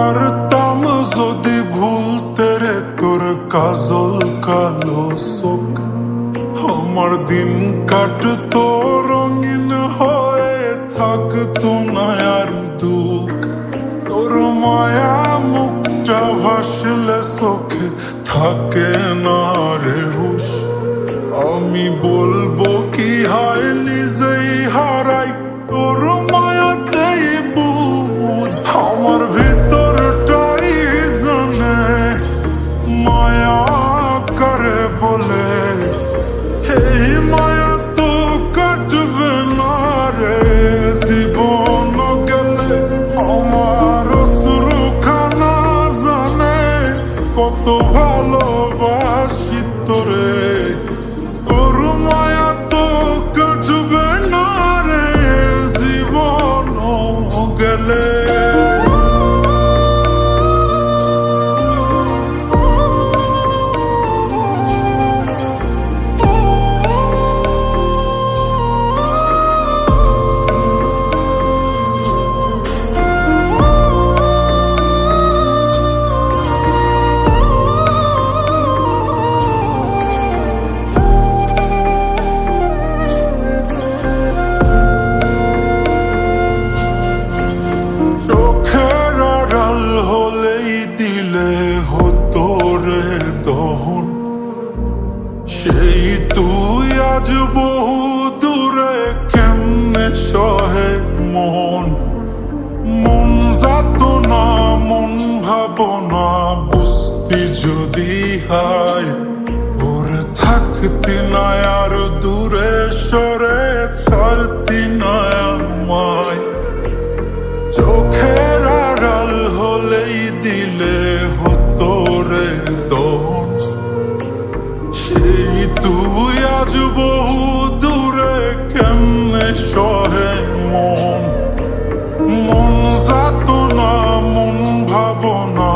পারতাম যদি ভুলতে রে তোর কাজল কালো চোখ, আমার দিন কাটতো রঙিন হয়ে, থাকতো না আর দুঃখ। তোর মায়া মুখটা ভাসলে চোখে থাকে না রে হুশ। আমি বলবো কি হয় নিজেই হারাই তোর মায়াতেই বুঝ। আমার ভিতরটাই জানে মায়া করে বলে, এই মায়া তো কাটবে না রে জীবন গেলে। আমার শুরুখানা জানে কত ভালোবাসি তোরে, তোর মায়া তো কাটবে না রে জীবন গেলে। সেই তুই আজ বহু দূরে কেমনে সহে মন, মন যাত না মন ভাবনা বুঝতি যদি হায়। ওরে থাকতি না আর দূরে সরে ছাড়তি না আমায়। চোখের আড়াল হলেই দিলে হতো রে দহন, সেই তুই আজ বহু দূরে কেমনে সহে মন, মন যাত না মন ভাবনা